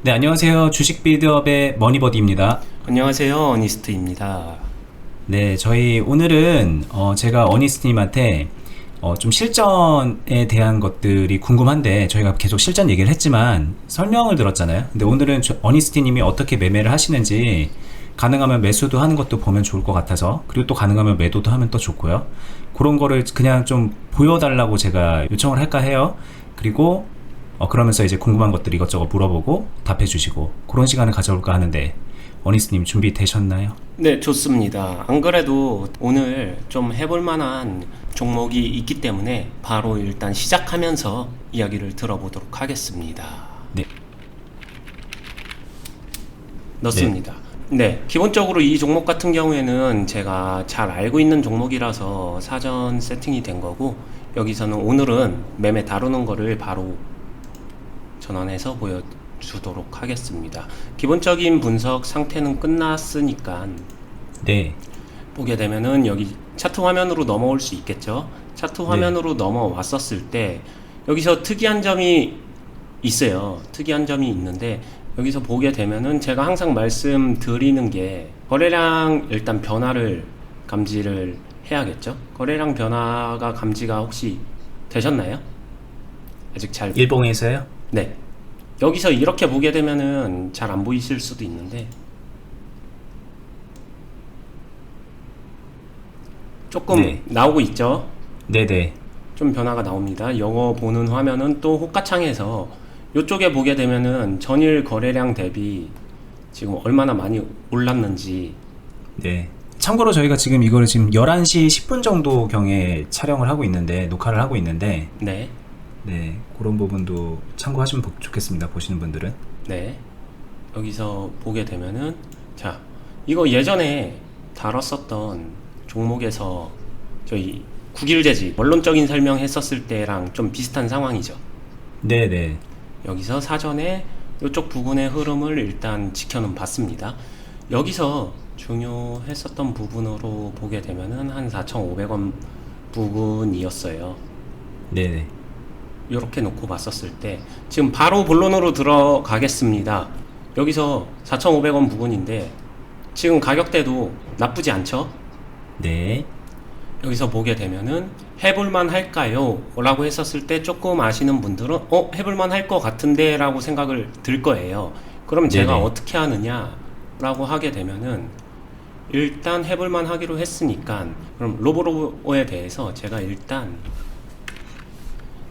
네, 안녕하세요. 주식 빌드업의 머니버디입니다. 안녕하세요, 어니스트입니다. 네, 저희 오늘은 제가 어니스트님한테 좀 실전에 대한 것들이 궁금한데 저희가 계속 실전 얘기를 했지만 설명을 들었잖아요. 근데 오늘은 어니스트님이 어떻게 매매를 하시는지 가능하면 매수도 하는 것도 보면 좋을 것 같아서, 그리고 또 가능하면 매도도 하면 또 좋고요. 그런 거를 그냥 좀 보여달라고 제가 요청을 할까 해요. 그리고 그러면서 이제 궁금한 것들 이것저것 물어보고 답해 주시고 그런 시간을 가져볼까 하는데, 어니스님 준비되셨나요? 네, 좋습니다. 안 그래도 오늘 좀 해볼 만한 종목이 있기 때문에 바로 일단 시작하면서 이야기를 들어보도록 하겠습니다. 네. 넣습니다. 네, 기본적으로 이 종목 같은 경우에는 제가 잘 알고 있는 종목이라서 사전 세팅이 된 거고, 여기서는 오늘은 매매 다루는 거를 바로 전환해서 보여주도록 하겠습니다. 기본적인 분석 상태는 끝났으니까 네. 보게 되면은 여기 차트 화면으로 넘어올 수 있겠죠. 차트 화면으로 넘어왔었을 때 여기서 특이한 점이 있어요. 특이한 점이 있는데, 여기서 보게 되면은 제가 항상 말씀드리는 게 거래량 일단 변화를 감지를 해야겠죠. 거래량 변화가 감지가 혹시 되셨나요? 아직 잘 일봉에서요? 네. 여기서 이렇게 보게 되면은 잘 안 보이실 수도 있는데, 조금 네. 나오고 있죠? 네네. 좀 변화가 나옵니다. 영어 보는 화면은 또 호가창에서 이쪽에 보게 되면은 전일 거래량 대비 지금 얼마나 많이 올랐는지. 네. 참고로 저희가 지금 이거를 지금 11시 10분 정도 경에 촬영을 하고 있는데, 녹화를 하고 있는데, 네. 네. 그런 부분도 참고하시면 좋겠습니다. 보시는 분들은. 네. 여기서 보게 되면은, 자, 이거 예전에 다뤘었던 종목에서 저희 국일재지 원론적인 설명했었을 때랑 좀 비슷한 상황이죠. 네네. 여기서 사전에 이쪽 부분의 흐름을 일단 지켜는 봤습니다. 여기서 중요했었던 부분으로 보게 되면은 한 4,500원 부분이었어요. 네네. 이렇게 놓고 봤었을 때 지금 바로 본론으로 들어가겠습니다. 여기서 4,500원 부분인데 지금 가격대도 나쁘지 않죠? 네. 여기서 보게 되면은 해볼만 할까요? 라고 했었을 때 조금 아시는 분들은 해볼만 할 것 같은데 라고 생각을 들 거예요. 그럼 제가 네네. 어떻게 하느냐 라고 하게 되면은 일단 해볼만 하기로 했으니까, 그럼 로보로보에 대해서 제가 일단,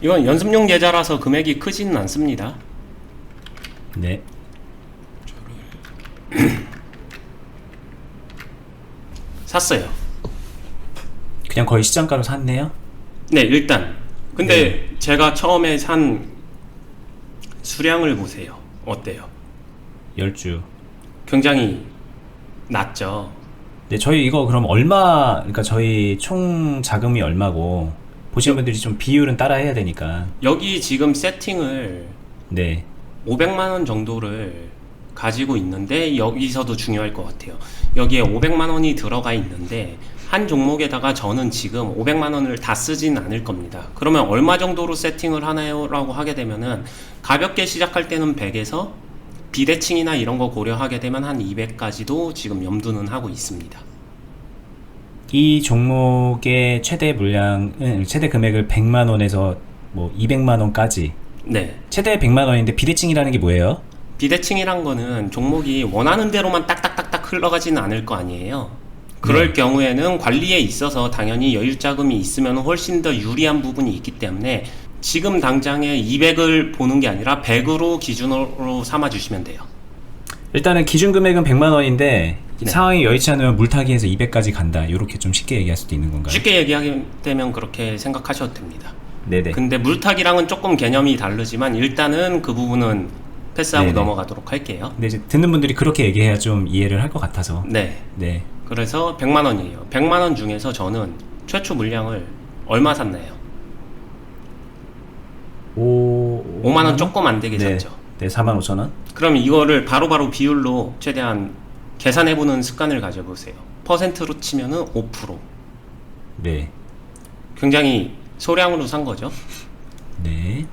이건 연습용 계좌라서 금액이 크지는 않습니다. 네. 샀어요. 그냥 거의 시장가로 샀네요. 네, 일단. 근데 제가 처음에 산 수량을 보세요. 어때요? 10주. 굉장히 낮죠. 네, 저희 이거 그럼 그러니까 저희 총 자금이 얼마고, 보시는 분들이 좀 비율은 따라 해야 되니까. 여기 지금 세팅을 네. 500만 원 정도를 가지고 있는데, 여기서도 중요할 것 같아요. 여기에 500만 원이 들어가 있는데 한 종목에다가 저는 지금 500만 원을 다 쓰진 않을 겁니다. 그러면 얼마 정도로 세팅을 하나요? 라고 하게 되면은 가볍게 시작할 때는 100에서 비대칭이나 이런 거 고려하게 되면 한 200까지도 지금 염두는 하고 있습니다. 이 종목의 최대 물량은, 최대 금액을 100만 원에서 뭐 200만 원까지. 네. 최대 100만 원인데 비대칭이라는 게 뭐예요? 비대칭이란 거는 종목이 원하는 대로만 딱딱딱딱 흘러가지는 않을 거 아니에요. 그럴 경우에는 관리에 있어서 당연히 여유자금이 있으면 훨씬 더 유리한 부분이 있기 때문에 지금 당장에 200을 보는 게 아니라 100으로 기준으로 삼아 주시면 돼요. 일단은 기준 금액은 100만 원인데 네. 상황이 여의치 않으면 물타기해서 200까지 간다. 이렇게 좀 쉽게 얘기할 수도 있는 건가요? 쉽게 얘기하게 되면 그렇게 생각하셔도 됩니다. 네네. 근데 물타기랑은 조금 개념이 다르지만 일단은 그 부분은 패스하고 네네. 넘어가도록 할게요. 근데 이제 듣는 분들이 그렇게 얘기해야 좀 이해를 할 것 같아서. 네. 네. 그래서 100만 원이에요. 100만 원 중에서 저는 최초 물량을 얼마 샀나요? 5만 원 조금 안 되게 네. 샀죠. 네, 4만 5천 원. 그럼 이거를 바로바로 비율로 최대한 계산해보는 습관을 가져보세요. 퍼센트로 치면은 5%. 네. 굉장히 소량으로 산 거죠. 네.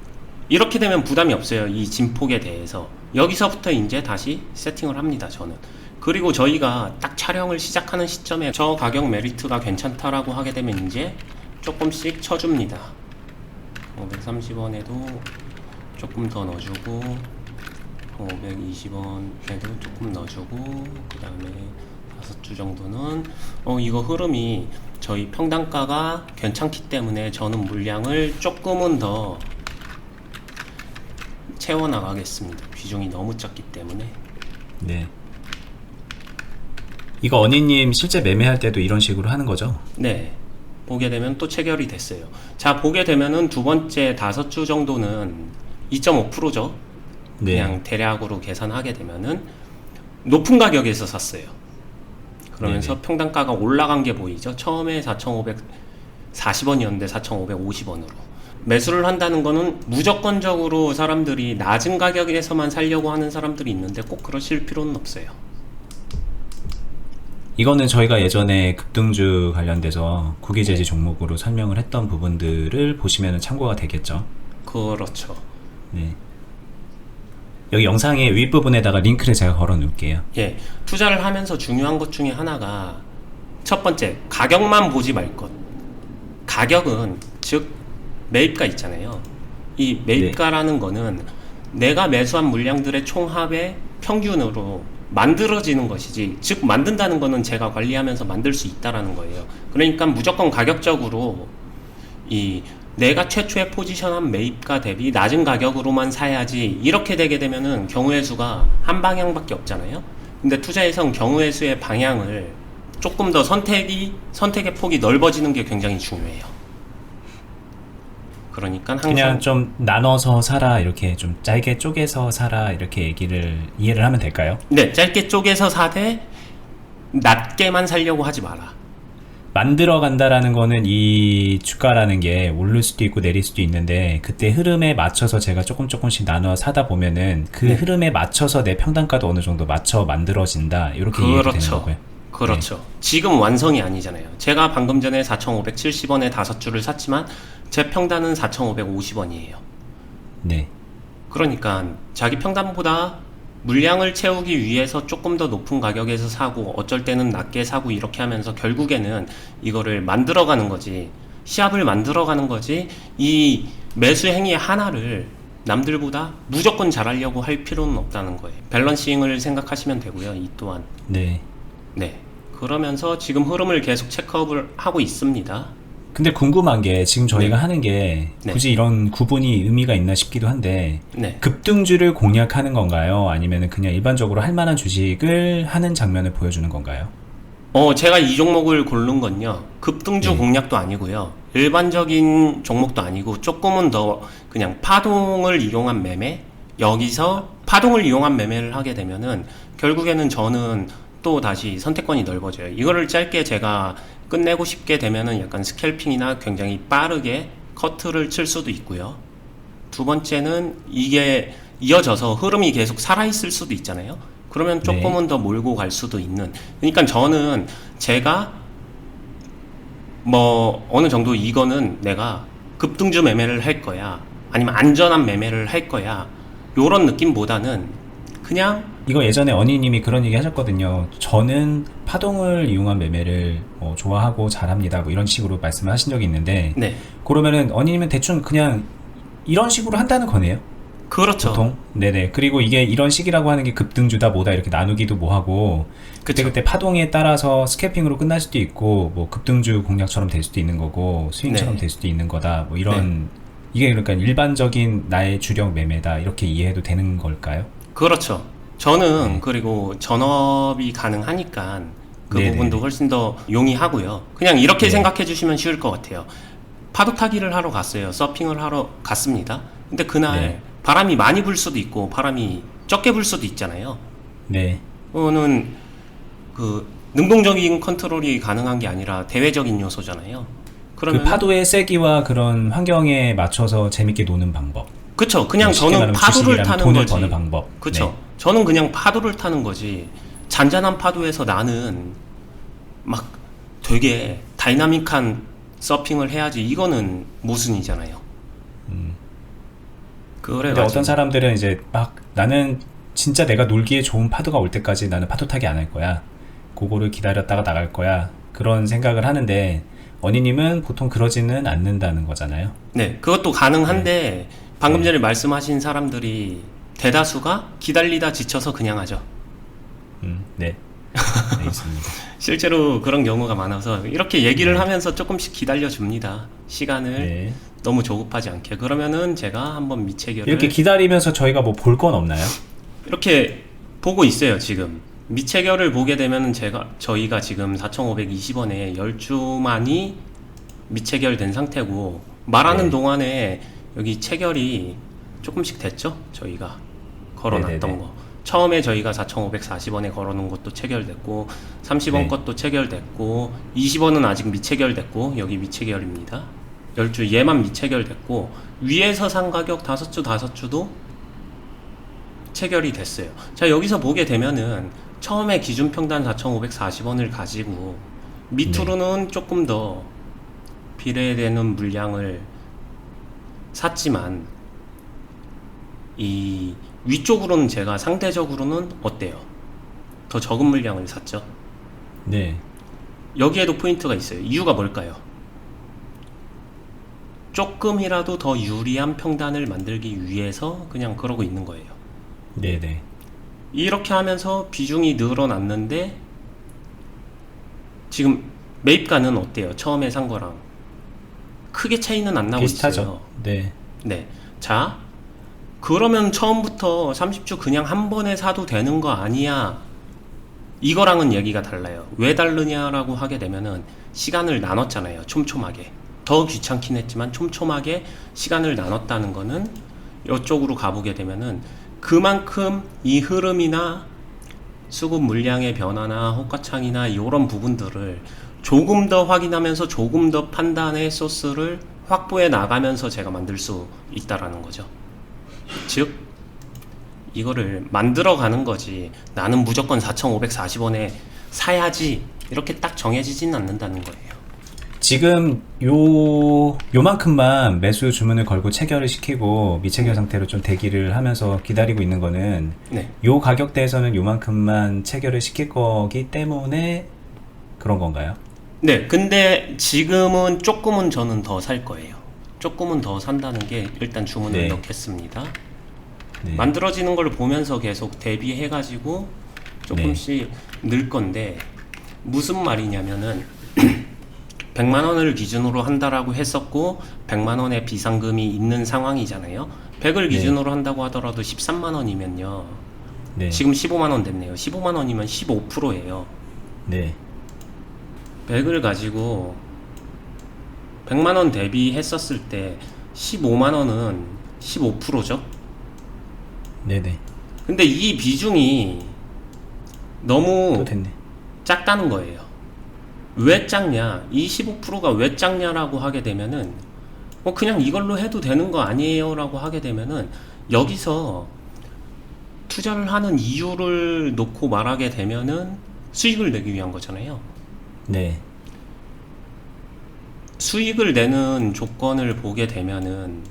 이렇게 되면 부담이 없어요. 이 진폭에 대해서. 여기서부터 이제 다시 세팅을 합니다, 저는. 그리고 저희가 딱 촬영을 시작하는 시점에 저 가격 메리트가 괜찮다라고 하게 되면 이제 조금씩 쳐줍니다. 530원에도 조금 더 넣어주고 520원에도 조금 넣어주고 그 다음에 5주 정도는 이거 흐름이 저희 평단가가 괜찮기 때문에 저는 물량을 조금은 더 채워나가겠습니다. 비중이 너무 작기 때문에. 네. 이거 어니님 실제 매매할 때도 이런 식으로 하는 거죠? 네. 보게 되면 또 체결이 됐어요. 자, 보게 되면은 두 번째 5주 정도는 2.5%죠. 네. 그냥 대략으로 계산하게 되면은 높은 가격에서 샀어요. 그러면서 네네. 평단가가 올라간 게 보이죠. 처음에 4,540원이었는데 4,550원으로. 매수를 한다는 거는 무조건적으로 사람들이 낮은 가격에서만 살려고 하는 사람들이 있는데 꼭 그러실 필요는 없어요. 이거는 저희가 예전에 급등주 관련돼서 구기재지 종목으로 설명을 했던 부분들을 보시면 참고가 되겠죠. 그렇죠. 네. 여기 영상의 윗부분에다가 링크를 제가 걸어 놓을게요. 예, 투자를 하면서 중요한 것 중에 하나가 첫 번째, 가격만 보지 말 것. 가격은 즉 매입가 있잖아요. 이 매입가라는 거는 내가 매수한 물량들의 총합의 평균으로 만들어지는 것이지, 즉 만든다는 거는 제가 관리하면서 만들 수 있다라는 거예요. 그러니까 무조건 가격적으로 이 내가 최초에 포지션한 매입가 대비 낮은 가격으로만 사야지 이렇게 되게 되면은 경우의 수가 한 방향밖에 없잖아요. 근데 투자에선 경우의 수의 방향을 조금 더 선택의 폭이 넓어지는 게 굉장히 중요해요. 그러니까 항상 그냥 좀 나눠서 사라, 이렇게 좀 짧게 쪼개서 사라, 이렇게 이해를 하면 될까요? 네, 짧게 쪼개서 사되 낮게만 살려고 하지 마라. 만들어 간다라는 거는 이 주가라는 게 오를 수도 있고 내릴 수도 있는데, 그때 흐름에 맞춰서 제가 조금씩 나눠 사다 보면은 그 흐름에 맞춰서 내 평단가도 어느 정도 맞춰 만들어진다, 이렇게 이해가 되는 거고요. 그렇죠. 지금 완성이 아니잖아요. 제가 방금 전에 4,570원에 5주를 샀지만 제 평단은 4,550원이에요. 네. 그러니까 자기 평단보다 물량을 채우기 위해서 조금 더 높은 가격에서 사고 어쩔 때는 낮게 사고 이렇게 하면서 결국에는 이거를 만들어가는 거지, 시합을 만들어가는 거지, 이 매수 행위 하나를 남들보다 무조건 잘하려고 할 필요는 없다는 거예요. 밸런싱을 생각하시면 되고요. 이 또한 네. 네, 그러면서 지금 흐름을 계속 체크업을 하고 있습니다. 근데 궁금한 게 지금 저희가 하는 게 굳이 이런 구분이 의미가 있나 싶기도 한데, 네. 급등주를 공략하는 건가요? 아니면 그냥 일반적으로 할 만한 주식을 하는 장면을 보여주는 건가요? 제가 이 종목을 고른 건요, 급등주 공략도 아니고요, 일반적인 종목도 아니고 조금은 더 그냥 파동을 이용한 매매. 여기서 파동을 이용한 매매를 하게 되면은 결국에는 저는 또 다시 선택권이 넓어져요. 이거를 짧게 제가 끝내고 싶게 되면은 약간 스캘핑이나 굉장히 빠르게 커트를 칠 수도 있고요. 두 번째는 이게 이어져서 흐름이 계속 살아있을 수도 있잖아요. 그러면 조금은 더 몰고 갈 수도 있는. 그러니까 저는 제가 뭐 어느 정도 이거는 내가 급등주 매매를 할 거야, 아니면 안전한 매매를 할 거야, 요런 느낌보다는 그냥 이거 예전에 어니님이 그런 얘기 하셨거든요. 저는 파동을 이용한 매매를 좋아하고 잘합니다, 뭐 이런 식으로 말씀을 하신 적이 있는데, 네, 그러면은 어니님은 대충 그냥 이런 식으로 한다는 거네요, 그렇죠. 보통. 네네. 그리고 이게 이런 식이라고 하는 게 급등주다 뭐다 이렇게 나누기도 뭐하고, 그때 파동에 따라서 스캐핑으로 끝날 수도 있고, 뭐 급등주 공략처럼 될 수도 있는 거고, 스윙처럼 될 수도 있는 거다, 뭐 이런. 이게 그러니까 일반적인 나의 주력 매매다, 이렇게 이해해도 되는 걸까요? 그렇죠. 저는 그리고 전업이 가능하니까 그 부분도 훨씬 더 용이하고요. 그냥 이렇게 생각해 주시면 쉬울 것 같아요. 파도 타기를 하러 갔어요. 서핑을 하러 갔습니다. 근데 그날 바람이 많이 불 수도 있고 바람이 적게 불 수도 있잖아요. 네. 그거는 그 능동적인 컨트롤이 가능한 게 아니라 대외적인 요소잖아요. 그러면 그 파도의 세기와 그런 환경에 맞춰서 재밌게 노는 방법. 그쵸. 그냥 쉽게 저는 말하면 파도를 주식이라면 타는 돈을 거지. 버는 방법. 그쵸. 저는 그냥 파도를 타는 거지. 잔잔한 파도에서 나는 막 되게 다이나믹한 서핑을 해야지, 이거는 모순이잖아요. 근데 그래가지고 어떤 사람들은 이제 막 나는 진짜 내가 놀기에 좋은 파도가 올 때까지 나는 파도 타기 안 할 거야. 그거를 기다렸다가 나갈 거야. 그런 생각을 하는데 언니님은 보통 그러지는 않는다는 거잖아요. 네, 그것도 가능한데 방금 전에 말씀하신 사람들이 대다수가 기다리다 지쳐서 그냥 하죠. 네. 알겠습니다. 실제로 그런 경우가 많아서 이렇게 얘기를 하면서 조금씩 기다려줍니다. 시간을 네. 너무 조급하지 않게. 그러면은 제가 한번 미체결을 이렇게 기다리면서 저희가 뭐 볼 건 없나요? 이렇게 보고 있어요. 지금 미체결을 보게 되면은 저희가 지금 4,520원에 10주만이 미체결된 상태고 말하는 네. 동안에 여기 체결이 조금씩 됐죠. 저희가 걸어놨던 네네네. 거. 처음에 저희가 4,540원에 걸어놓은 것도 체결됐고 30원 네. 것도 체결됐고 20원은 아직 미체결됐고 여기 미체결입니다. 10주 얘만 미체결됐고 위에서 산 가격 5주 5주도 체결이 됐어요. 자, 여기서 보게 되면은 처음에 기준평단 4,540원을 가지고 밑으로는 조금 더 비례되는 물량을 샀지만 이 위쪽으로는 제가 상대적으로는 어때요? 더 적은 물량을 샀죠. 네. 여기에도 포인트가 있어요. 이유가 뭘까요? 조금이라도 더 유리한 평단을 만들기 위해서 그냥 그러고 있는 거예요. 네네. 이렇게 하면서 비중이 늘어났는데 지금 매입가는 어때요? 처음에 산 거랑 크게 차이는 안 나고 비슷하죠. 있어요. 네. 네. 자, 그러면 처음부터 30주 그냥 한 번에 사도 되는 거 아니야? 이거랑은 얘기가 달라요. 왜 다르냐라고 하게 되면은 시간을 나눴잖아요. 촘촘하게. 더 귀찮긴 했지만 촘촘하게 시간을 나눴다는 거는 이쪽으로 가보게 되면은 그만큼 이 흐름이나 수급 물량의 변화나 호가창이나 이런 부분들을 조금 더 확인하면서 조금 더 판단의 소스를 확보해 나가면서 제가 만들 수 있다라는 거죠. 즉 이거를 만들어 가는 거지 나는 무조건 4,540원에 사야지 이렇게 딱 정해지진 않는다는 거예요. 지금 요만큼만 매수 주문을 걸고 체결을 시키고 미체결 상태로 좀 대기를 하면서 기다리고 있는 거는 네. 요 가격대에서는 요만큼만 체결을 시킬 거기 때문에 그런 건가요? 네, 근데 지금은 조금은 저는 더 살 거예요. 조금은 더 산다는 게 일단 주문을 네. 넣겠습니다. 네. 만들어지는 걸 보면서 계속 대비해가지고 조금씩 늘 건데 무슨 말이냐면은 100만 원을 기준으로 한다라고 했었고 100만 원의 비상금이 있는 상황이잖아요. 100을 기준으로 한다고 하더라도 13만 원이면요. 네. 지금 15만 원 됐네요. 15만 원이면 15%예요. 네. 100을 가지고 100만 원 대비했었을 때 15만 원은 15%죠. 네네. 근데 이 비중이 너무 또 됐네. 작다는 거예요. 왜 작냐? 이 15%가 왜 작냐라고 하게 되면은 그냥 이걸로 해도 되는 거 아니에요? 라고 하게 되면은 여기서 투자를 하는 이유를 놓고 말하게 되면은 수익을 내기 위한 거잖아요. 네. 수익을 내는 조건을 보게 되면은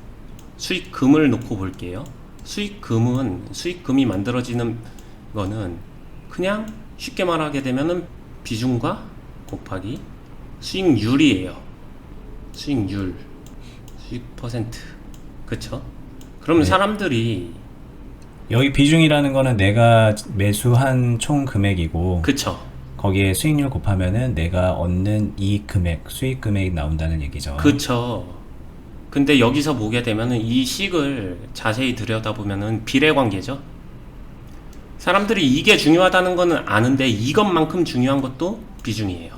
수익금을 놓고 볼게요. 수익금이 만들어지는 거는 그냥 쉽게 말하게 되면은 비중과 곱하기 수익률이에요. 수익률, 수익 퍼센트. 그쵸? 그러면 네. 사람들이 여기 비중이라는 거는 내가 매수한 총 금액이고 그쵸? 거기에 수익률 곱하면은 내가 얻는 이익 금액, 수익 금액이 나온다는 얘기죠. 그쵸. 근데 여기서 보게 되면은 이 식을 자세히 들여다보면은 비례관계죠. 사람들이 이게 중요하다는 거는 아는데 이것만큼 중요한 것도 비중이에요.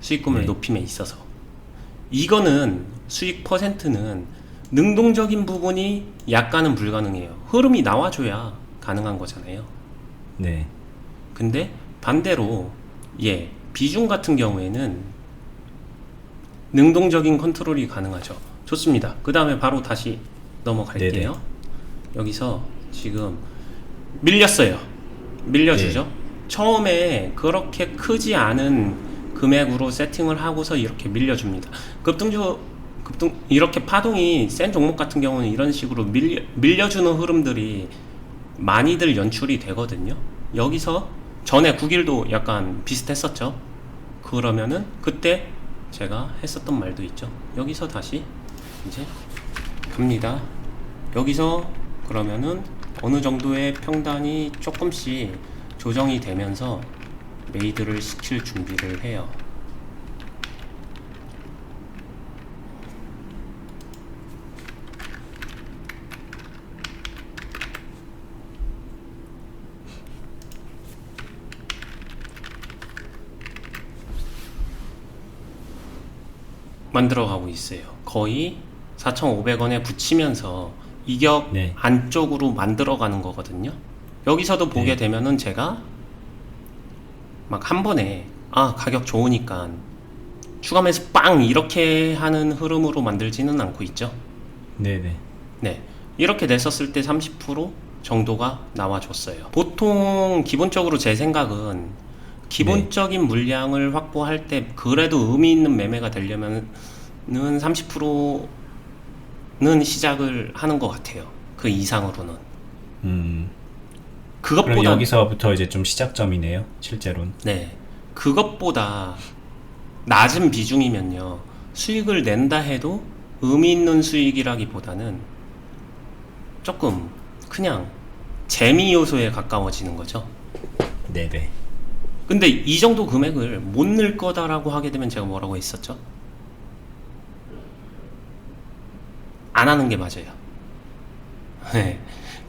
수익금을 네. 높임에 있어서. 이거는 수익 퍼센트는 능동적인 부분이 약간은 불가능해요. 흐름이 나와줘야 가능한 거잖아요. 네. 근데 반대로 비중 같은 경우에는 능동적인 컨트롤이 가능하죠. 좋습니다. 그 다음에 바로 다시 넘어갈게요. 네네. 여기서 지금 밀렸어요. 밀려주죠. 네. 처음에 그렇게 크지 않은 금액으로 세팅을 하고서 이렇게 밀려줍니다. 이렇게 파동이 센 종목 같은 경우는 이런 식으로 밀려주는 흐름들이 많이들 연출이 되거든요. 여기서 전에 9일도 약간 비슷했었죠. 그러면은 그때 제가 했었던 말도 있죠. 여기서 다시 이제 갑니다. 여기서 그러면은 어느 정도의 평단이 조금씩 조정이 되면서 메이드를 시킬 준비를 해요. 만들어가고 있어요. 거의 4,500원에 붙이면서 이격 네. 안쪽으로 만들어가는 거거든요. 여기서도 보게 네. 되면은 제가 막 한 번에 가격 좋으니까 추가 매수 빵 이렇게 하는 흐름으로 만들지는 않고 있죠. 네네. 네, 이렇게 냈었을 때 30% 정도가 나와줬어요. 보통 기본적으로 제 생각은 기본적인 물량을 확보할 때 그래도 의미 있는 매매가 되려면은 30%는 시작을 하는 것 같아요. 그 이상으로는. 그럼 그것보다 여기서부터 이제 좀 시작점이네요, 실제로는. 네, 그것보다 낮은 비중이면요 수익을 낸다 해도 의미 있는 수익이라기보다는 조금 그냥 재미 요소에 가까워지는 거죠. 네네. 근데 이 정도 금액을 못 낼 거다라고 하게 되면 제가 뭐라고 했었죠? 안 하는 게 맞아요. 네.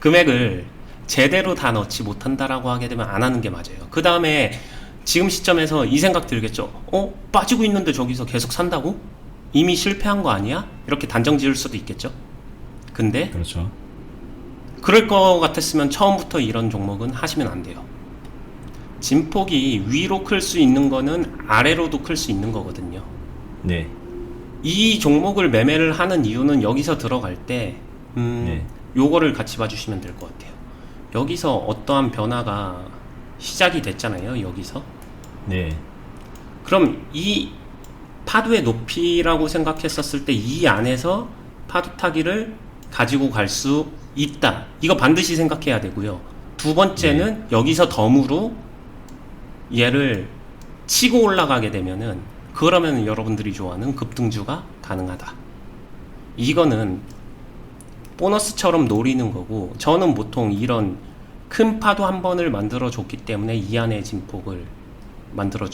금액을 제대로 다 넣지 못한다라고 하게 되면 안 하는 게 맞아요. 그 다음에 지금 시점에서 이 생각 들겠죠? 빠지고 있는데 저기서 계속 산다고? 이미 실패한 거 아니야? 이렇게 단정 지을 수도 있겠죠? 근데 그렇죠. 그럴 거 같았으면 처음부터 이런 종목은 하시면 안 돼요. 진폭이 위로 클 수 있는 거는 아래로도 클 수 있는 거거든요. 네. 이 종목을 매매를 하는 이유는 여기서 들어갈 때 네. 요거를 같이 봐주시면 될 것 같아요. 여기서 어떠한 변화가 시작이 됐잖아요. 여기서. 네. 그럼 이 파도의 높이라고 생각했었을 때 이 안에서 파도 타기를 가지고 갈 수 있다. 이거 반드시 생각해야 되고요. 두 번째는 여기서 덤으로 얘를 치고 올라가게 되면은 그러면 여러분들이 좋아하는 급등주가 가능하다. 이거는 보너스처럼 노리는 거고, 저는 보통 이런 큰 파도 한 번을 만들어 줬기 때문에 이 안에 진폭을 만들어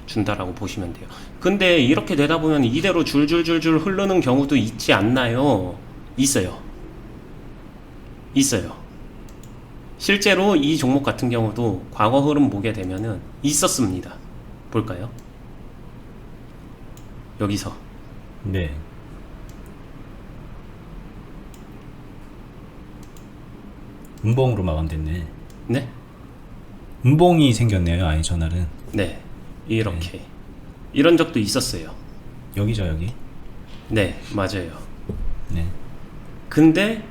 준다라고 보시면 돼요. 근데 이렇게 되다 보면 이대로 줄줄줄줄 흐르는 경우도 있지 않나요? 있어요. 실제로 이 종목 같은 경우도 과거 흐름 보게 되면은 있었습니다. 볼까요? 여기서 네. 음봉으로 마감됐네. 네? 음봉이 생겼네요, 아예 전날은. 네, 이렇게 이런 적도 있었어요. 여기죠, 여기. 네, 맞아요. 네. 근데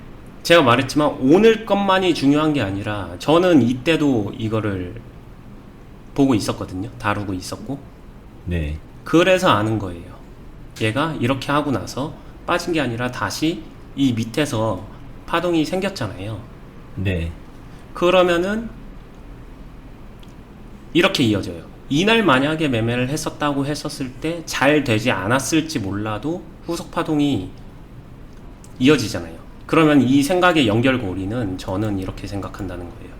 제가 말했지만 오늘 것만이 중요한 게 아니라 저는 이때도 이거를 보고 있었거든요. 다루고 있었고. 네. 그래서 아는 거예요. 얘가 이렇게 하고 나서 빠진 게 아니라 다시 이 밑에서 파동이 생겼잖아요. 네. 그러면은 이렇게 이어져요. 이날 만약에 매매를 했었다고 했었을 때 잘 되지 않았을지 몰라도 후속 파동이 이어지잖아요. 그러면 이 생각의 연결고리는 저는 이렇게 생각한다는 거예요.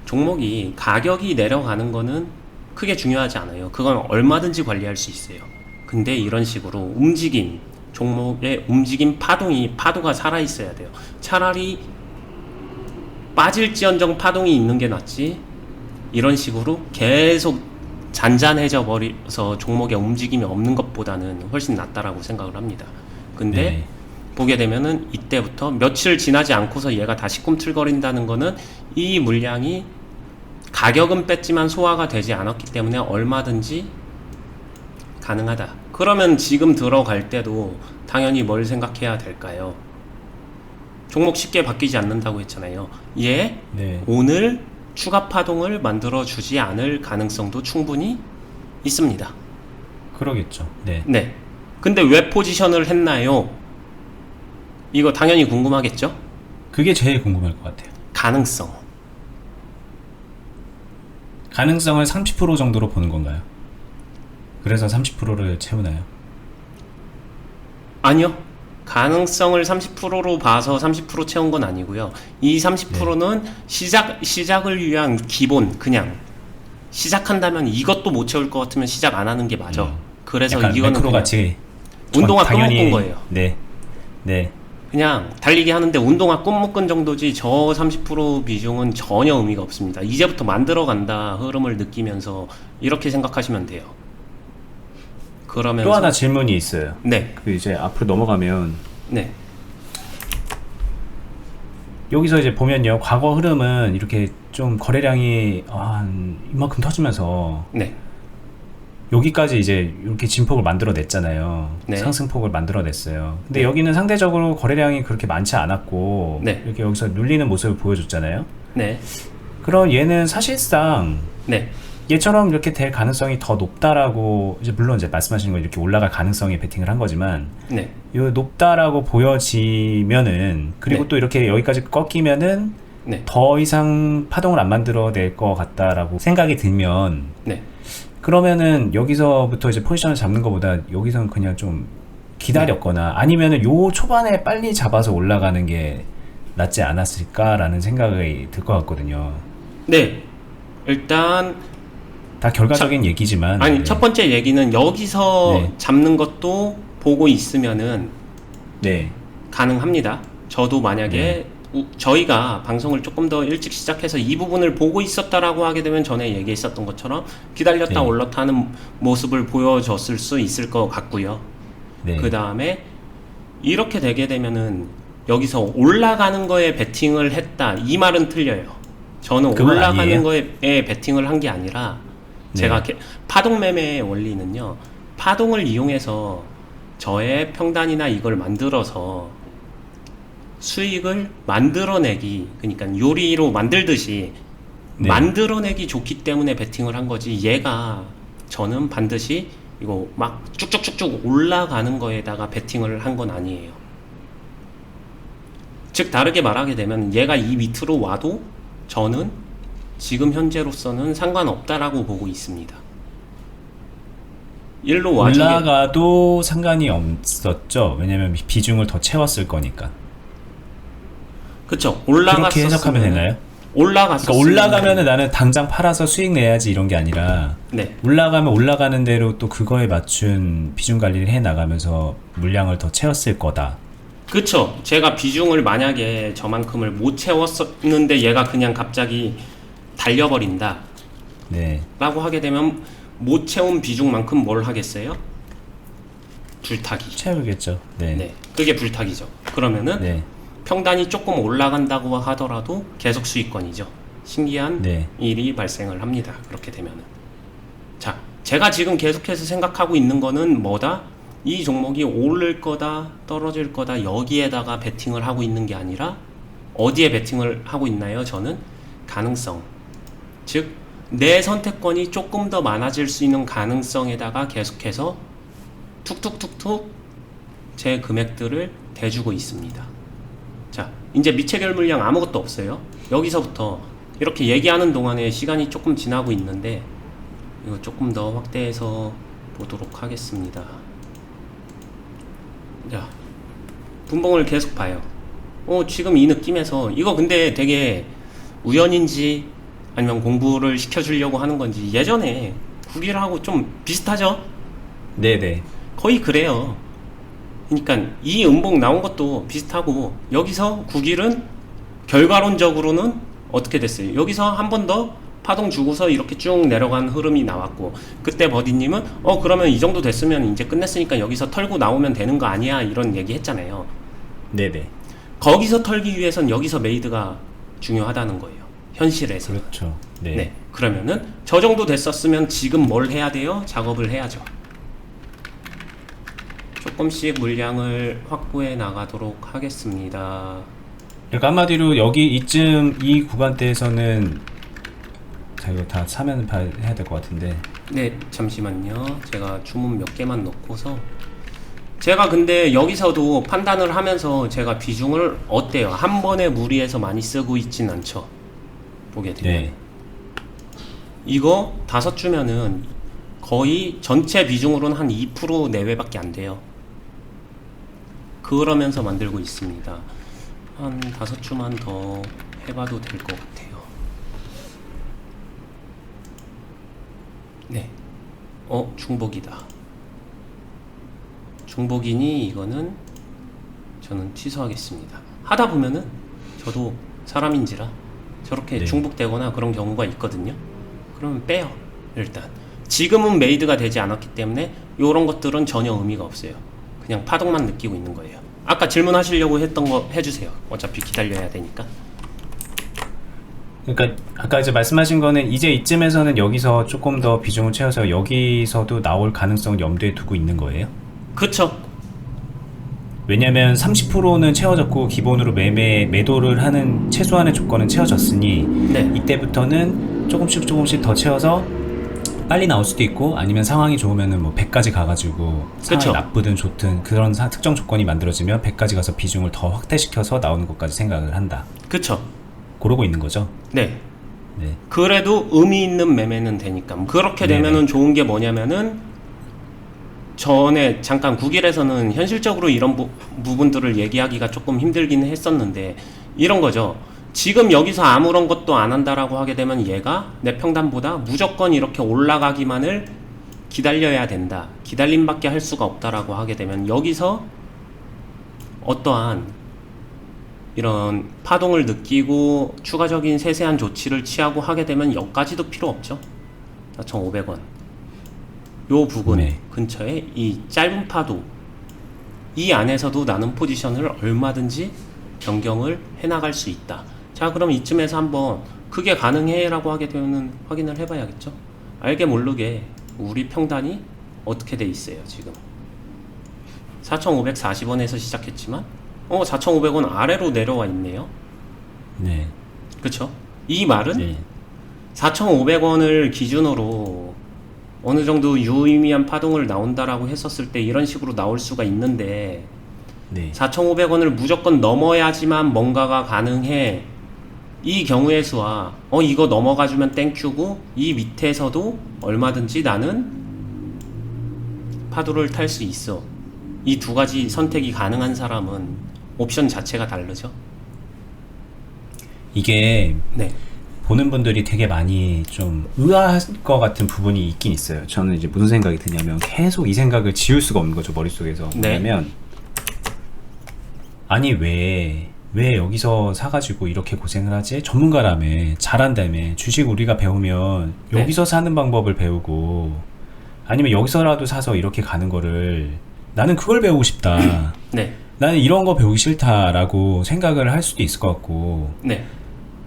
종목이 가격이 내려가는 거는 크게 중요하지 않아요. 그건 얼마든지 관리할 수 있어요. 근데 이런 식으로 움직임, 종목의 움직임 파도가 살아있어야 돼요. 차라리 빠질지언정 파동이 있는 게 낫지, 이런 식으로 계속 잔잔해져 버려서 종목의 움직임이 없는 것보다는 훨씬 낫다라고 생각을 합니다. 근데 네. 보게 되면은 이때부터 며칠 지나지 않고서 얘가 다시 꿈틀거린다는 거는 이 물량이 가격은 뺐지만 소화가 되지 않았기 때문에 얼마든지 가능하다. 그러면 지금 들어갈 때도 당연히 뭘 생각해야 될까요? 종목 쉽게 바뀌지 않는다고 했잖아요. 얘 네. 오늘 추가 파동을 만들어 주지 않을 가능성도 충분히 있습니다. 그러겠죠. 네. 네. 근데 왜 포지션을 했나요? 이거 당연히 궁금하겠죠? 그게 제일 궁금할 것 같아요. 가능성. 가능성을 30% 정도로 보는 건가요? 그래서 30%를 채우나요? 아니요. 가능성을 30%로 봐서 30% 채운 건 아니고요. 이 30%는 시작을 위한 기본, 그냥 시작한다면 이것도 못 채울 것 같으면 시작 안 하는 게 맞아. 그래서 약간 이거는 매크로 그냥 같이 운동화 당연히- 끝묶은 거예요. 네. 네. 그냥 달리기 하는데 운동화 끝묶은 정도지 저 30% 비중은 전혀 의미가 없습니다. 이제부터 만들어간다 흐름을 느끼면서 이렇게 생각하시면 돼요. 그러면서 또 하나 질문이 있어요. 네, 그 이제 앞으로 넘어가면 네, 여기서 이제 보면요, 과거 흐름은 이렇게 좀 거래량이 한 이만큼 터지면서 네, 여기까지 이제 이렇게 진폭을 만들어냈잖아요. 네. 상승폭을 만들어냈어요. 근데 네. 여기는 상대적으로 거래량이 그렇게 많지 않았고 네. 이렇게 여기서 눌리는 모습을 보여줬잖아요. 네, 그럼 얘는 사실상 네, 얘처럼 이렇게 될 가능성이 더 높다라고, 이제 물론 이제 말씀하시는 건 이렇게 올라갈 가능성에 베팅을 한 거지만, 네, 이 높다라고 보여지면은, 그리고 네. 또 이렇게 여기까지 꺾이면은 네, 더 이상 파동을 안 만들어낼 것 같다라고 생각이 들면, 네. 그러면은 여기서부터 이제 포지션을 잡는 것보다 여기서는 그냥 좀 기다렸거나 아니면은 요 초반에 빨리 잡아서 올라가는 게 낫지 않았을까라는 생각이 들 것 같거든요. 네. 일단 다 결과적인 얘기지만, 아니 네. 첫 번째 얘기는 여기서 네. 잡는 것도 보고 있으면은 네. 가능합니다. 저도 만약에 저희가 방송을 조금 더 일찍 시작해서 이 부분을 보고 있었다라고 하게 되면 전에 얘기했었던 것처럼 기다렸다 네. 올랐다 하는 모습을 보여줬을 수 있을 것 같고요. 네. 그 다음에 이렇게 되게 되면은 여기서 올라가는 거에 베팅을 했다, 이 말은 틀려요. 저는 그건 올라가는 아니에요? 거에 베팅을 한 게 아니라 네. 제가 파동 매매의 원리는요, 파동을 이용해서 저의 평단이나 이걸 만들어서 수익을 만들어내기, 그러니까 요리로 만들듯이 네. 만들어내기 좋기 때문에 베팅을 한 거지, 얘가 저는 반드시 이거 막 쭉쭉쭉쭉 올라가는 거에다가 베팅을 한 건 아니에요. 즉 다르게 말하게 되면 얘가 이 밑으로 와도 저는 지금 현재로서는 상관없다라고 보고 있습니다. 일로 와주게, 올라가도 상관이 없었죠. 왜냐면 비중을 더 채웠을 거니까. 그쵸, 그렇게 해석하면 되나요? 올라갔었으면, 그러니까 올라가면은 나는 당장 팔아서 수익 내야지 이런 게 아니라, 네, 올라가면 올라가는 대로 또 그거에 맞춘 비중 관리를 해 나가면서 물량을 더 채웠을 거다. 그쵸. 제가 비중을 만약에 저만큼을 못 채웠었는데 얘가 그냥 갑자기 달려버린다 네. 라고 하게 되면 못 채운 비중만큼 뭘 하겠어요? 불타기. 채우겠죠. 네. 네, 그게 불타기죠. 그러면은 네. 평단이 조금 올라간다고 하더라도 계속 수익권이죠. 신기한 네. 일이 발생을 합니다. 그렇게 되면은. 자, 제가 지금 계속해서 생각하고 있는 거는 뭐다? 이 종목이 오를 거다, 떨어질 거다, 여기에다가 베팅을 하고 있는 게 아니라 어디에 베팅을 하고 있나요? 저는 가능성, 즉 내 선택권이 조금 더 많아질 수 있는 가능성에다가 계속해서 툭툭툭툭 제 금액들을 대주고 있습니다. 자, 이제 미체결 물량 아무것도 없어요. 여기서부터 이렇게 얘기하는 동안에 시간이 조금 지나고 있는데 이거 조금 더 확대해서 보도록 하겠습니다. 자, 분봉을 계속 봐요. 지금 이 느낌에서 이거 근데 되게 우연인지 아니면 공부를 시켜주려고 하는 건지 예전에 국일하고 좀 비슷하죠? 네네. 거의 그래요. 그러니까 이 음봉 나온 것도 비슷하고 여기서 국일은 결과론적으로는 어떻게 됐어요? 여기서 한 번 더 파동 주고서 이렇게 쭉 내려간 흐름이 나왔고, 그때 버디님은 그러면 이 정도 됐으면 이제 끝냈으니까 여기서 털고 나오면 되는 거 아니야, 이런 얘기 했잖아요. 네네. 거기서 털기 위해선 여기서 메이드가 중요하다는 거예요, 현실에서. 그렇죠. 네. 네. 그러면은 저 정도 됐었으면 지금 뭘 해야 돼요? 작업을 해야죠. 조금씩 물량을 확보해 나가도록 하겠습니다. 그러니까 한마디로 여기 이쯤 이 구간대에서는, 자 이거 다 사면 해야 될 것 같은데. 네, 잠시만요. 제가 주문 몇 개만 넣고서. 제가 근데 여기서도 판단을 하면서 제가 비중을 어때요? 한 번에 무리해서 많이 쓰고 있진 않죠. 보게 되면. 네. 이거 5주면은 거의 전체 비중으로는 한 2% 내외밖에 안 돼요. 그러면서 만들고 있습니다. 한 5주만 더 해봐도 될 것 같아요. 네. 중복이다. 중복이니 이거는 저는 취소하겠습니다. 하다 보면은 저도 사람인지라 저렇게 네. 중복되거나 그런 경우가 있거든요. 그러면 빼요. 일단 지금은 메이드가 되지 않았기 때문에 이런 것들은 전혀 의미가 없어요. 그냥 파동만 느끼고 있는 거예요. 아까 질문하시려고 했던 거 해주세요. 어차피 기다려야 되니까. 그러니까 아까 이제 말씀하신 거는 이제 이쯤에서는 여기서 조금 더 비중을 채워서 여기서도 나올 가능성을 염두에 두고 있는 거예요? 그쵸? 왜냐면 30%는 채워졌고 기본으로 매도를 하는 최소한의 조건은 채워졌으니 네. 이때부터는 조금씩 더 채워서 빨리 나올 수도 있고 아니면 상황이 좋으면은 뭐 100까지 가가지고 상황이 그쵸. 나쁘든 좋든 그런 특정 조건이 만들어지면 100까지 가서 비중을 더 확대시켜서 나오는 것까지 생각을 한다. 그쵸? 그러고 있는 거죠. 네. 네. 그래도 의미 있는 매매는 되니까. 그렇게 되면은 좋은 게 뭐냐면은 전에 잠깐 국일에서는 현실적으로 이런 부분들을 얘기하기가 조금 힘들긴 했었는데 이런 거죠. 지금 여기서 아무런 것도 안 한다라고 하게 되면 얘가 내 평단보다 무조건 이렇게 올라가기만을 기다려야 된다. 기다림밖에 할 수가 없다라고 하게 되면 여기서 어떠한 이런 파동을 느끼고 추가적인 세세한 조치를 취하고 하게 되면 여기까지도 필요 없죠. 4,500원. 요 부분 네. 근처에 이 짧은 파도 이 안에서도 나는 포지션을 얼마든지 변경을 해나갈 수 있다. 자, 그럼 이쯤에서 한번 그게 가능해 라고 하게 되면 확인을 해봐야겠죠. 알게 모르게 우리 평단이 어떻게 돼 있어요 지금. 4,540원에서 시작했지만 4,500원 아래로 내려와 있네요. 네. 그쵸? 이 말은 네. 4,500원을 기준으로 어느 정도 유의미한 파동을 나온다라고 했었을 때 이런 식으로 나올 수가 있는데 네. 4,500원을 무조건 넘어야지만 뭔가가 가능해. 이 경우의 수와 이거 넘어가주면 땡큐고 이 밑에서도 얼마든지 나는 파도를 탈 수 있어. 이 두 가지 선택이 가능한 사람은 옵션 자체가 다르죠. 이게 네. 보는 분들이 되게 많이 좀 의아할 것 같은 부분이 있긴 있어요. 저는 이제 무슨 생각이 드냐면 계속 이 생각을 지울 수가 없는 거죠, 머릿속에서. 네. 왜냐면 아니 왜 여기서 사가지고 이렇게 고생을 하지? 전문가라며, 잘한다며, 주식 우리가 배우면 네. 여기서 사는 방법을 배우고 아니면 여기서라도 사서 이렇게 가는 거를 나는 그걸 배우고 싶다. 네. 나는 이런 거 배우기 싫다라고 생각을 할 수도 있을 것 같고, 네.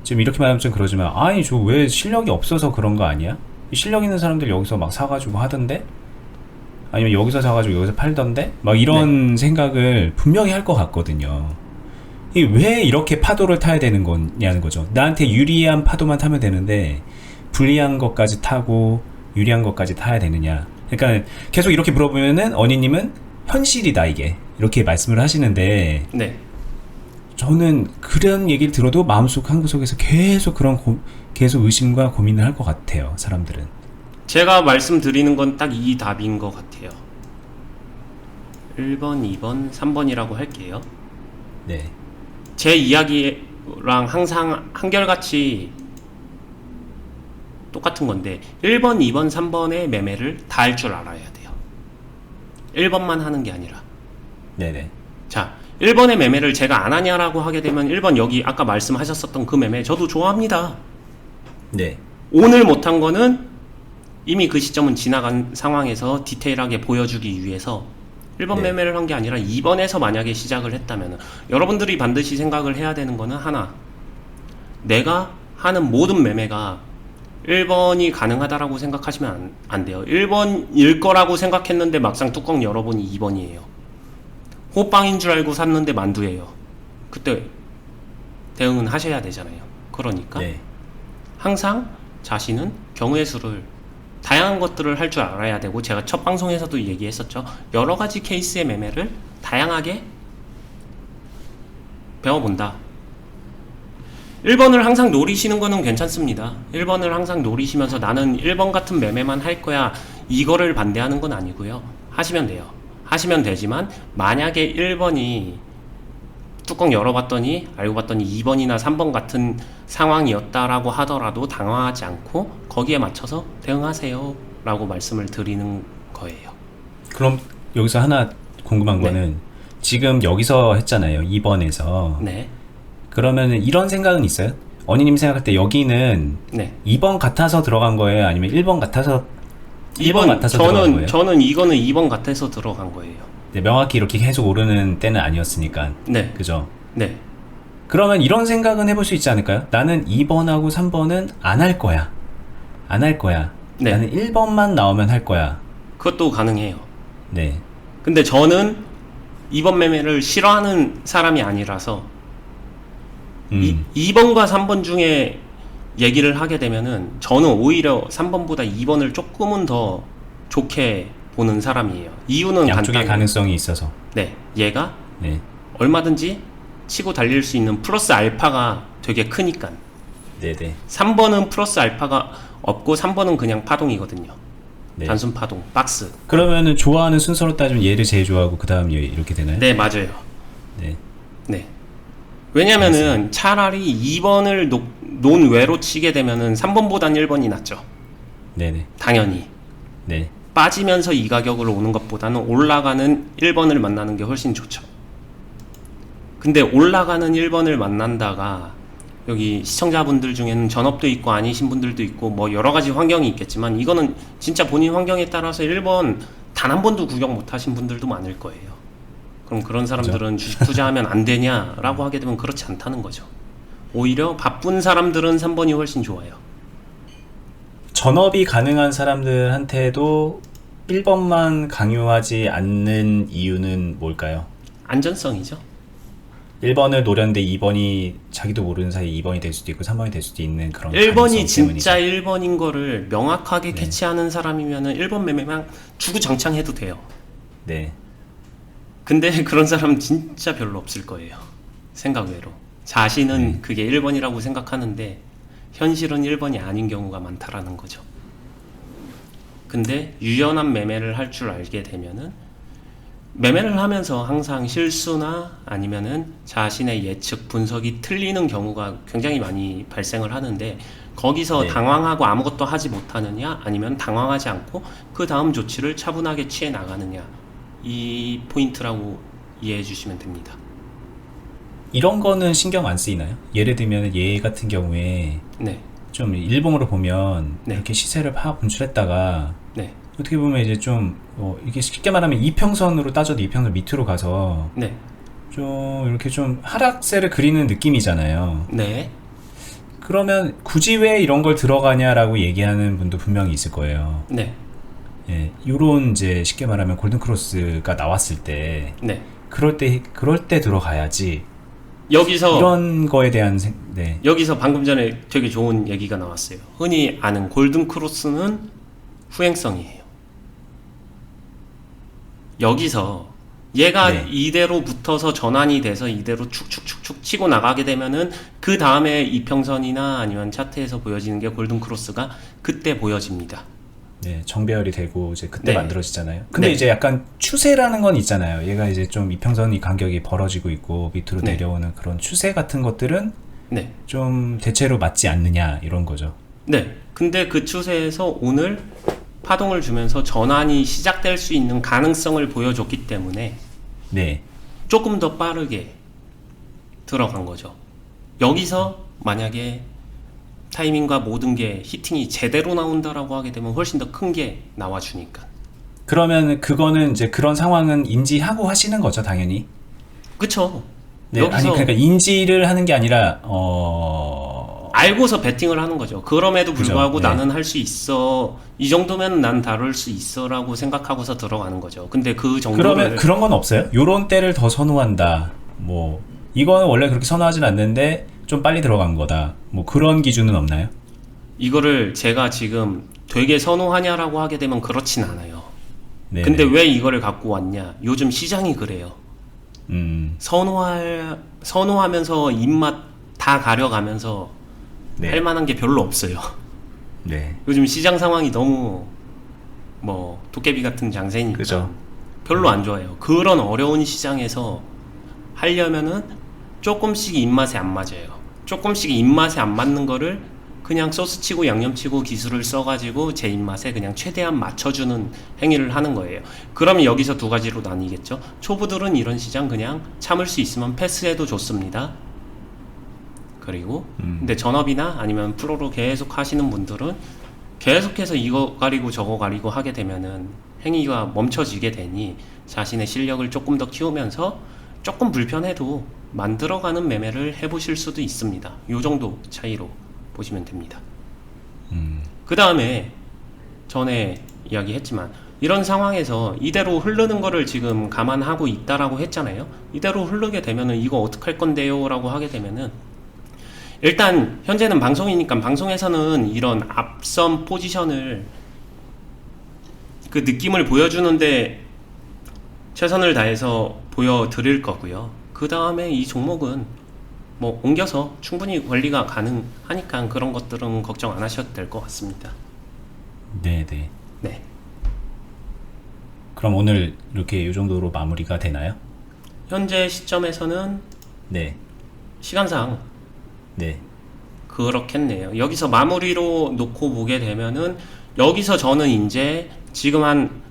지금 이렇게 말하면 좀 그러지만 아니 저 왜 실력이 없어서 그런 거 아니야? 실력 있는 사람들 여기서 막 사가지고 하던데? 아니면 여기서 사가지고 여기서 팔던데? 막 이런 생각을 분명히 할 것 같거든요. 이게 왜 이렇게 파도를 타야 되는 거냐는 거죠. 나한테 유리한 파도만 타면 되는데 불리한 것까지 타고 유리한 것까지 타야 되느냐. 그러니까 계속 이렇게 물어보면은 어니님은 현실이다 이게 이렇게 말씀을 하시는데 네. 저는 그런 얘기를 들어도 마음속 한구석에서 계속 계속 의심과 고민을 할 것 같아요. 사람들은. 제가 말씀드리는 건 딱 이 답인 것 같아요. 1번, 2번, 3번이라고 할게요. 네. 제 이야기랑 항상 한결같이 똑같은 건데 1번, 2번, 3번의 매매를 다 할 줄 알아야 돼요. 1번만 하는 게 아니라. 네네. 자, 1번의 매매를 제가 안 하냐라고 하게 되면 1번 여기 아까 말씀하셨었던 그 매매 저도 좋아합니다. 네. 오늘 못한 거는 이미 그 시점은 지나간 상황에서 디테일하게 보여주기 위해서 1번 네. 매매를 한 게 아니라 2번에서 만약에 시작을 했다면 여러분들이 반드시 생각을 해야 되는 거는 하나, 내가 하는 모든 매매가 1번이 가능하다라고 생각하시면 안 돼요. 1번일 거라고 생각했는데 막상 뚜껑 열어보니 2번이에요. 호빵인 줄 알고 샀는데 만두예요. 그때 대응은 하셔야 되잖아요. 그러니까 네. 항상 자신은 경우의 수를 다양한 것들을 할 줄 알아야 되고, 제가 첫 방송에서도 얘기했었죠. 여러 가지 케이스의 매매를 다양하게 배워본다. 1번을 항상 노리시는 거는 괜찮습니다. 1번을 항상 노리시면서 나는 1번 같은 매매만 할 거야, 이거를 반대하는 건 아니고요. 하시면 돼요. 하시면 되지만 만약에 1번이 뚜껑 열어봤더니 알고 봤더니 2번이나 3번 같은 상황이었다라고 하더라도 당황하지 않고 거기에 맞춰서 대응하세요 라고 말씀을 드리는 거예요. 그럼 여기서 하나 궁금한 네. 거는 지금 여기서 했잖아요. 2번에서. 네. 그러면 이런 생각은 있어요? 언니님 생각할 때 여기는 네. 2번 같아서 들어간 거예요? 아니면 1번 같아서 1번 같아서 들어간 거예요? 저는 이거는 2번 같아서 들어간 거예요. 네, 명확히 이렇게 계속 오르는 때는 아니었으니까. 네. 그죠? 네. 그러면 이런 생각은 해볼 수 있지 않을까요? 나는 2번하고 3번은 안 할 거야. 안 할 거야. 네. 나는 1번만 나오면 할 거야. 그것도 가능해요. 네. 근데 저는 2번 매매를 싫어하는 사람이 아니라서 2번과 3번 중에 얘기를 하게 되면은 저는 오히려 3번보다 2번을 조금은 더 좋게 보는 사람이에요. 이유는 양쪽의 간단해요. 가능성이 있어서. 네, 얘가 네. 얼마든지 치고 달릴 수 있는 플러스 알파가 되게 크니까. 네네. 3번은 플러스 알파가 없고 3번은 그냥 파동이거든요. 네. 단순 파동, 박스. 그러면은 좋아하는 순서로 따지면 얘를 제일 좋아하고 그 다음 얘 이렇게 되나요? 네, 맞아요. 네. 네. 왜냐면은 차라리 2번을 논외로 치게 되면은 3번보단 1번이 낫죠. 네네. 당연히. 네. 빠지면서 이 가격으로 오는 것보다는 올라가는 1번을 만나는 게 훨씬 좋죠. 근데 올라가는 1번을 만난다가 여기 시청자분들 중에는 전업도 있고 아니신 분들도 있고 뭐 여러 가지 환경이 있겠지만 이거는 진짜 본인 환경에 따라서 1번 단 한 번도 구경 못 하신 분들도 많을 거예요. 그럼 그런 사람들은 주식 투자하면 안 되냐라고 하게 되면 그렇지 않다는 거죠. 오히려 바쁜 사람들은 3번이 훨씬 좋아요. 전업이 가능한 사람들한테도 1번만 강요하지 않는 이유는 뭘까요? 안전성이죠. 1번을 노렸는데 2번이 자기도 모르는 사이에 2번이 될 수도 있고 3번이 될 수도 있는 그런 1번이 가능성 진짜 때문이죠. 1번인 거를 명확하게 네. 캐치하는 사람이면은 1번 매매만 주구장창 해도 돼요. 네. 근데 그런 사람 진짜 별로 없을 거예요. 생각 외로. 자신은 네. 그게 1번이라고 생각하는데 현실은 1번이 아닌 경우가 많다라는 거죠. 근데 유연한 매매를 할 줄 알게 되면은 매매를 하면서 항상 실수나 아니면은 자신의 예측 분석이 틀리는 경우가 굉장히 많이 발생을 하는데 거기서 네. 당황하고 아무것도 하지 못하느냐 아니면 당황하지 않고 그 다음 조치를 차분하게 취해 나가느냐, 이 포인트라고 이해해 주시면 됩니다. 이런 거는 신경 안 쓰이나요? 예를 들면 얘 같은 경우에 네. 좀 일봉으로 보면 네. 이렇게 시세를 팍 분출했다가 네. 어떻게 보면 이제 좀 이게 쉽게 말하면 이평선으로 따져도 이평선 밑으로 가서 네. 좀 이렇게 좀 하락세를 그리는 느낌이잖아요. 네. 그러면 굳이 왜 이런 걸 들어가냐라고 얘기하는 분도 분명히 있을 거예요. 네. 예, 요런 이제 쉽게 말하면 골든 크로스가 나왔을 때 네. 그럴 때 들어가야지. 여기서 이런 거에 대한 네. 여기서 방금 전에 되게 좋은 얘기가 나왔어요. 흔히 아는 골든 크로스는 후행성이에요. 여기서 얘가 네. 이대로 붙어서 전환이 돼서 이대로 축축축축 치고 나가게 되면은 그 다음에 이평선이나 아니면 차트에서 보여지는 게 골든 크로스가 그때 보여집니다. 네, 정배열이 되고 이제 그때 네. 만들어지잖아요. 근데 네. 이제 약간 추세라는 건 있잖아요. 얘가 이제 좀 이평선이 간격이 벌어지고 있고 밑으로 네. 내려오는 그런 추세 같은 것들은 네. 좀 대체로 맞지 않느냐 이런 거죠. 네. 근데 그 추세에서 오늘 파동을 주면서 전환이 시작될 수 있는 가능성을 보여줬기 때문에 네. 조금 더 빠르게 들어간 거죠. 여기서 만약에 타이밍과 모든 게 히팅이 제대로 나온다라고 하게 되면 훨씬 더 큰 게 나와주니까. 그러면 그거는 이제 그런 상황은 인지하고 하시는 거죠, 당연히. 그쵸? 네, 여기서 아니 그러니까 인지를 하는 게 아니라 알고서 베팅을 하는 거죠. 그럼에도 그죠, 불구하고 네. 나는 할 수 있어. 이 정도면 난 다룰 수 있어라고 생각하고서 들어가는 거죠. 근데 그 정도를 그러면 그런 건 없어요? 요런 때를 더 선호한다. 뭐 이거는 원래 그렇게 선호하진 않는데 좀 빨리 들어간 거다. 뭐 그런 기준은 없나요? 이거를 제가 지금 되게 선호하냐라고 하게 되면 그렇진 않아요. 네. 근데 왜 이거를 갖고 왔냐? 요즘 시장이 그래요. 음. 선호하면서 입맛 다 가려가면서 네. 할 만한 게 별로 없어요. 네. 요즘 시장 상황이 너무 뭐 도깨비 같은 장세니까 그죠. 별로 안 좋아요. 그런 어려운 시장에서 하려면은 조금씩 입맛에 안 맞아요. 조금씩 입맛에 안 맞는 거를 그냥 소스치고 양념치고 기술을 써가지고 제 입맛에 그냥 최대한 맞춰주는 행위를 하는 거예요. 그러면 여기서 두 가지로 나뉘겠죠. 초보들은 이런 시장 그냥 참을 수 있으면 패스해도 좋습니다. 그리고 근데 전업이나 아니면 프로로 계속 하시는 분들은 계속해서 이거 가리고 저거 가리고 하게 되면은 행위가 멈춰지게 되니 자신의 실력을 조금 더 키우면서 조금 불편해도 만들어가는 매매를 해보실 수도 있습니다. 요 정도 차이로 보시면 됩니다. 그 다음에 전에 이야기했지만 이런 상황에서 이대로 흐르는 거를 지금 감안하고 있다라고 했잖아요. 이대로 흐르게 되면은 이거 어떡할 건데요? 라고 하게 되면은 일단 현재는 방송이니까 방송에서는 이런 앞선 포지션을 그 느낌을 보여주는데 최선을 다해서 보여드릴 거고요. 그 다음에 이 종목은 뭐 옮겨서 충분히 관리가 가능하니까 그런 것들은 걱정 안 하셔도 될 것 같습니다. 네네. 네. 그럼 오늘 이렇게 이 정도로 마무리가 되나요? 현재 시점에서는 네. 시간상 네. 그렇겠네요. 여기서 마무리로 놓고 보게 되면은 여기서 저는 이제 지금 한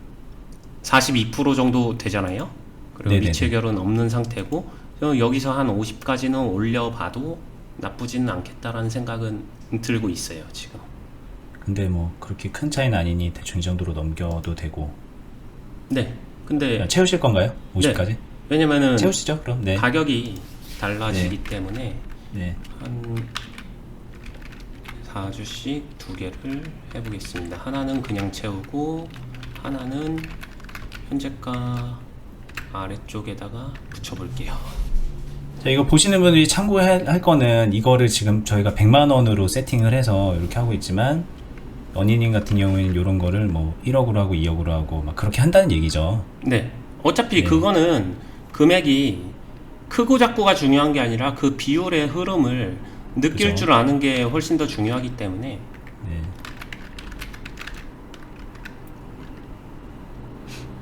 42% 정도 되잖아요. 그리고 네네네. 미체결은 없는 상태고 여기서 한 50까지는 올려봐도 나쁘지는 않겠다라는 생각은 들고 있어요 지금. 근데 뭐 그렇게 큰 차이는 아니니 대충 이 정도로 넘겨도 되고. 네. 근데 채우실 건가요? 50까지? 왜냐면은 채우시죠 그럼. 네. 가격이 달라지기 때문에 네. 한 4주씩 두 개를 해보겠습니다. 하나는 그냥 채우고 하나는 현재가 아래쪽에다가 붙여볼게요. 자, 이거 보시는 분들이 참고할 거는 이거를 지금 저희가 100만 원으로 세팅을 해서 이렇게 하고 있지만 언니님 같은 경우에는 이런 거를 뭐 1억으로 하고 2억으로 하고 막 그렇게 한다는 얘기죠. 네. 어차피 네. 그거는 금액이 크고 작고가 중요한 게 아니라 그 비율의 흐름을 느낄 그죠. 줄 아는 게 훨씬 더 중요하기 때문에 네.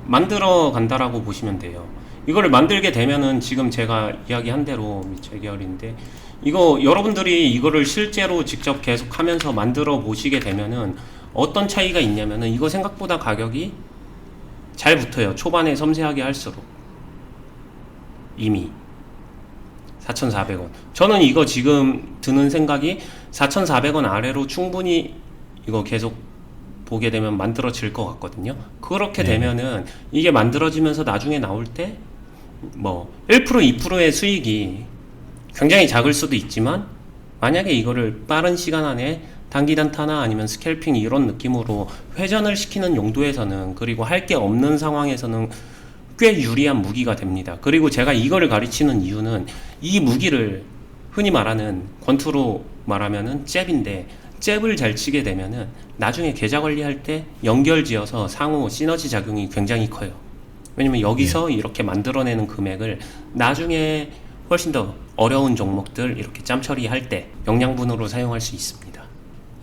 만들어 간다라고 보시면 돼요. 이거를 만들게 되면은 지금 제가 이야기한 대로 미체결인데 이거 여러분들이 이거를 실제로 직접 계속 하면서 만들어 보시게 되면은 어떤 차이가 있냐면은 이거 생각보다 가격이 잘 붙어요. 초반에 섬세하게 할수록 이미 4,400원. 저는 이거 지금 드는 생각이 4,400원 아래로 충분히 이거 계속 보게 되면 만들어질 것 같거든요. 그렇게 네. 되면은 이게 만들어지면서 나중에 나올 때 뭐 1% 2%의 수익이 굉장히 작을 수도 있지만 만약에 이거를 빠른 시간 안에 단기 단타나 아니면 스캘핑 이런 느낌으로 회전을 시키는 용도에서는 그리고 할 게 없는 상황에서는 꽤 유리한 무기가 됩니다. 그리고 제가 이거를 가르치는 이유는 이 무기를 흔히 말하는 권투로 말하면은 잽인데 잽을 잘 치게 되면은 나중에 계좌 관리할 때 연결지어서 상호 시너지 작용이 굉장히 커요. 왜냐면 여기서 이렇게 만들어내는 금액을 나중에 훨씬 더 어려운 종목들 이렇게 짬 처리할 때 영양분으로 사용할 수 있습니다.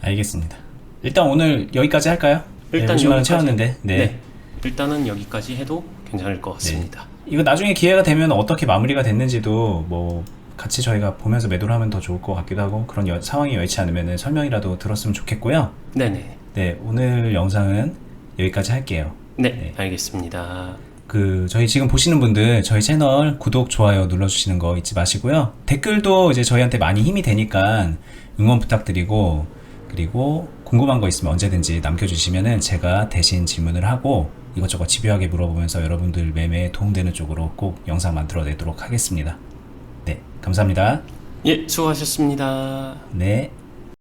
알겠습니다. 일단 오늘 여기까지 할까요? 일단 50만 원 여기까지. 채웠는데. 네. 일단은 여기까지 해도 괜찮을 것 같습니다. 이거 나중에 기회가 되면 어떻게 마무리가 됐는지도 뭐 같이 저희가 보면서 매도를 하면 더 좋을 것 같기도 하고 그런 상황이 여의치 않으면 설명이라도 들었으면 좋겠고요. 네네. 네, 오늘 영상은 여기까지 할게요. 네, 알겠습니다. 저희 지금 보시는 분들 저희 채널 구독, 좋아요 눌러주시는 거 잊지 마시고요. 댓글도 이제 저희한테 많이 힘이 되니까 응원 부탁드리고 그리고 궁금한 거 있으면 언제든지 남겨주시면은 제가 대신 질문을 하고 이것저것 집요하게 물어보면서 여러분들 매매에 도움되는 쪽으로 꼭 영상 만들어내도록 하겠습니다. 네, 감사합니다. 예, 수고하셨습니다. 네.